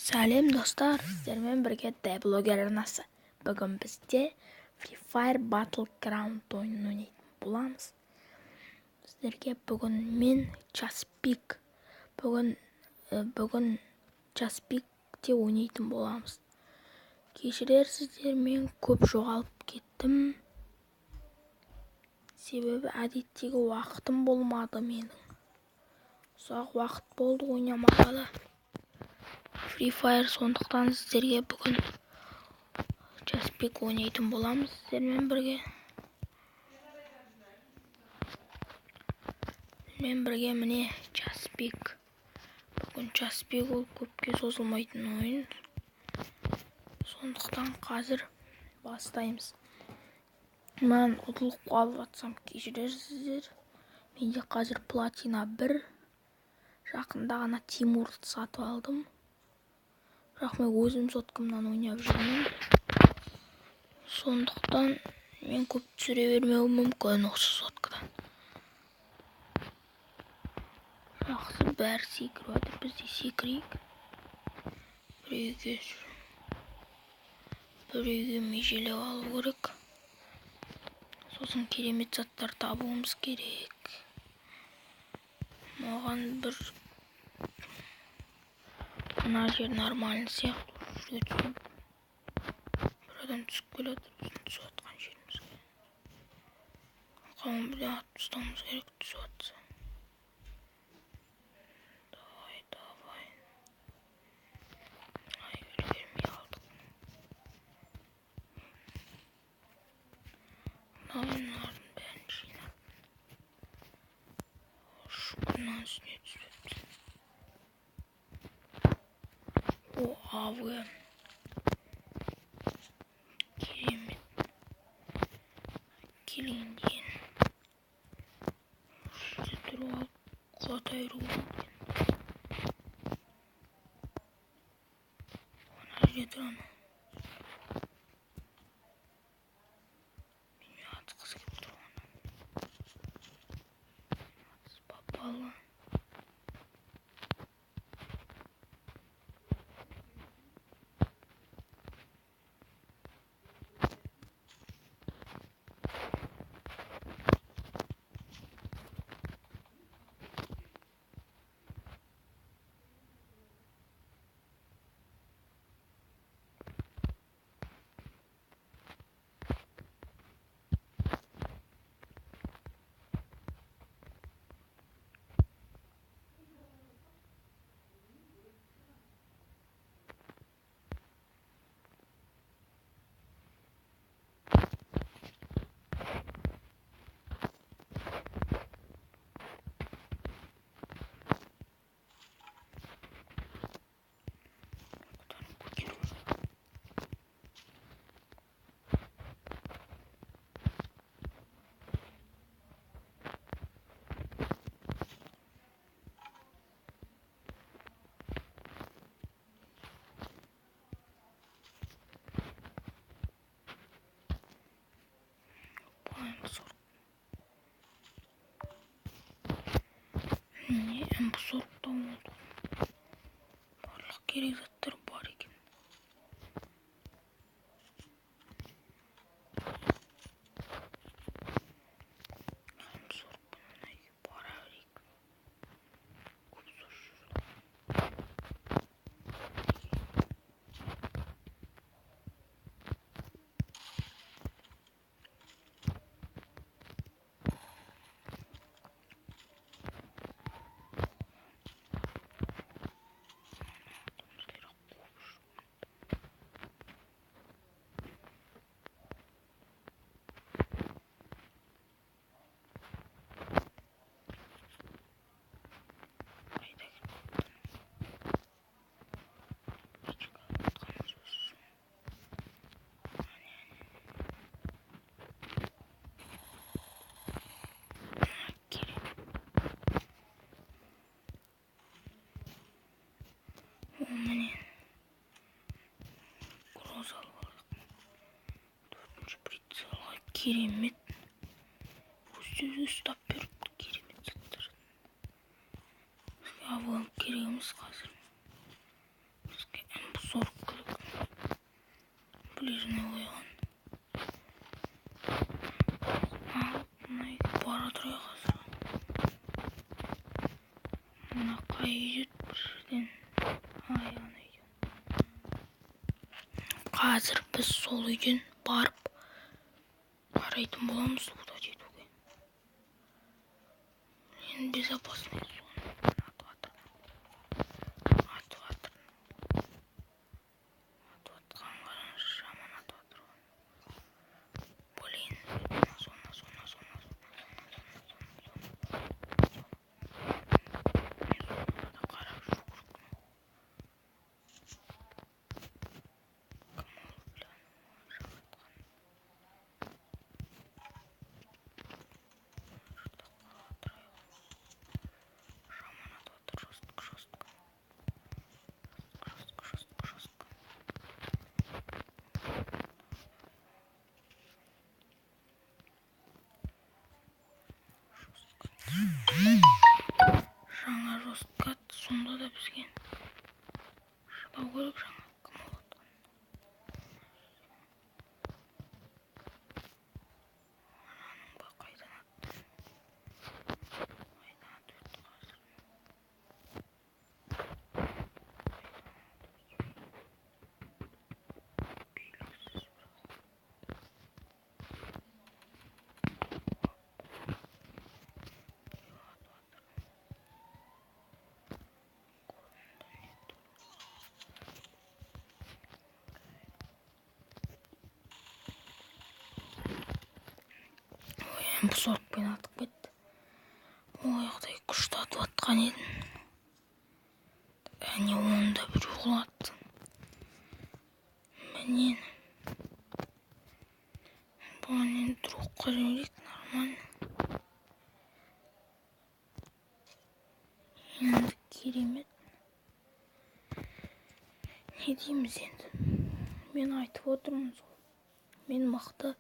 Сәлем достар, сіздермен бірге Деблогер арнасы. Бүгін бізде Free Fire Battleground ойынын ойнайтын боламыз. Сіздерге бүгін мен Часпик. Бүгін Часпикте ойнайтын боламыз. Кешірерсіздер, мен көп жоғалып кеттім. Себебі әдеттегі уақытым болмады менің. Ұзақ уақыт болды ойнамағалы. Free Fire, сондықтан сіздерге бүгін Часпик ойнайтын боламыз сіздермен бірге. Міне Часпик. Бүгін Часпик ол көпке созылмайтын ойын. Сондықтан қазір бастаймыз. Мен ұтылып қалып жатсам кешірерсіздер. Менде қазір платина 1. Жақында ғана Тимурды сатып алдым. Бірақ мен өзім соткамнан ойнап жүрмін. Сондықтан мен көп түсіре бермеуім мүмкін осы соткадан. Жақсы, бәрі секіріп жатыр, біз де секірейік. Біреуге межелеп алу керек. Сосын керемет заттар табуымыз керек. Маған бір мына жер нормальный сияқты жүретін. Бір адам түсіп келеді, біздің түсіп жатқан жерімізге. Қауын бірден атып ұстауымыз керек, түсіп жатса. Давай. Ай, үлгермей қалдық. Мыналардың бәрін жинап. Шұқырынан үстіне түсіпті. О, авы. Керемет. Келгенден. Жерде тұрып алып, құлатай ұрып. Ана жерде тұраны. Менің атқысы келіп тұрғаны. Атыс папалы. Бұл сортта болды. Барлық керек заттар бар екен. Сорт бұнайға бара берейік. Көп сор жүрді. Міне грозалы болайық. 4-ші прицелға керемет. Өзі ұстап беріпті керемет заттар. Бізге авуам кереміз қазір. Бізге жүреді бір жерден. Аяғына үйден. Қазір біз сол үйден барып қарайтын боламыз суда жетуге. Енді безопасный зона. Жаңа жостқа сонда да бізге шыдау керек жаңа. Бұсорықпен атып кетті. Ояқтай күшті атып атқан едім. Әне онда бір ұғылатты. Менен. Бұған енді дұрыққа жөнелейік, нормально. Енді керемет. Не дейміз енді? Мен айтып отырмын сол. Мен мықты.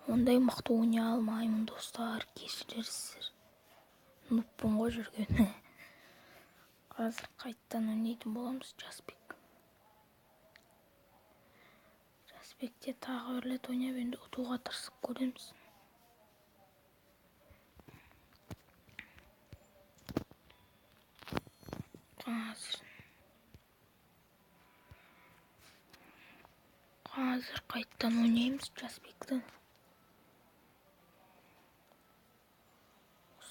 Ондай мықты ойнай алмаймын, достар, кешірерсіздер. Нуппын ғой жүрген. Қазір қайттан ойнайтын боламыз Жасбек. Жасбекте тағы бір рет ойнап енді ұтуға тырысып көреміз. Қазір қайттан ойнаймыз Жасбекті.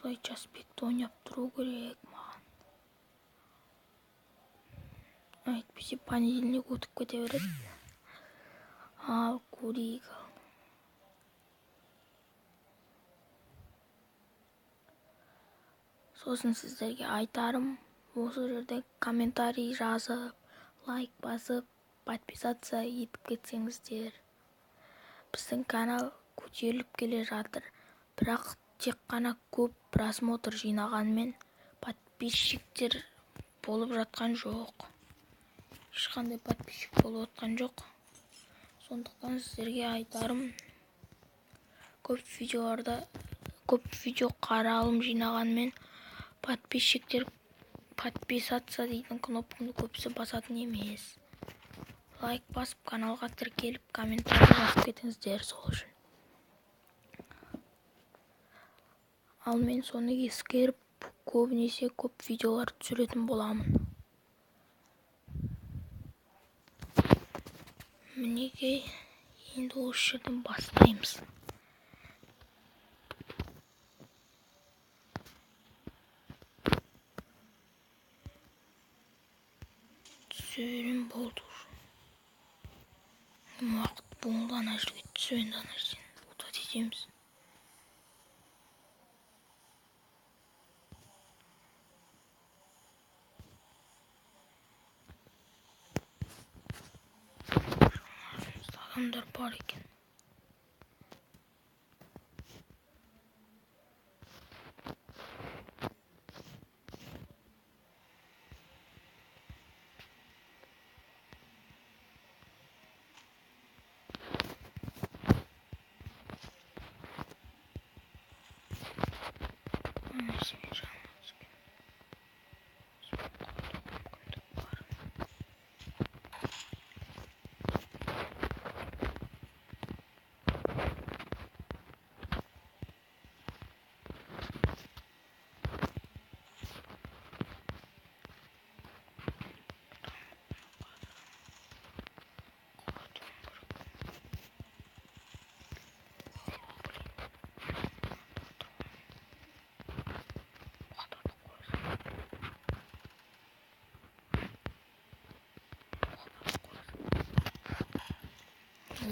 Осылай Жасбекті ойнап тұру керек маған. Әйтпесе понедельник өтіп кете береді. Ал көрейік. Сосын сіздерге айтарым, осы жерде комментарий жазып, лайк басып, подписаться етіп кетсеңіздер. Біздің канал көтеріліп келе жатыр, бірақ тек қана көп просмотр жинағанмен подписчиктер болып жатқан жоқ. Ешқандай подписчик болып жатқан жоқ. Сондықтан сіздерге айтарым, көп видео қаралым жинағанмен подписчиктер подписаться дейтін кнопканы көбісі басатын емес. Лайк басып, каналға тіркеліп, комментарий жазып кетіңіздер сол үшін. Ал мен соны ескеріп, көбінесе көп видеолар түсіретін боламын. Мінекей, енді осы жерден бастаймыз. Түсірім болды. Уақыт болды, ана жерге түсіп ана жерден ұтат етеміз. Адамдар бар екен.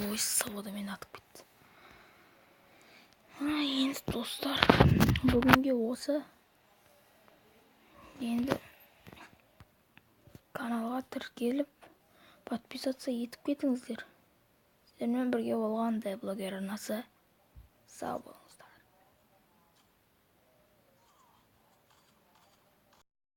ой сводымен атып кетті. Енді достар, бүгінге осы. Енді каналға тіркеліп подписаться етіп кетіңіздер. Сіздермен бірге болған Деблогер арнасы. Сау бол.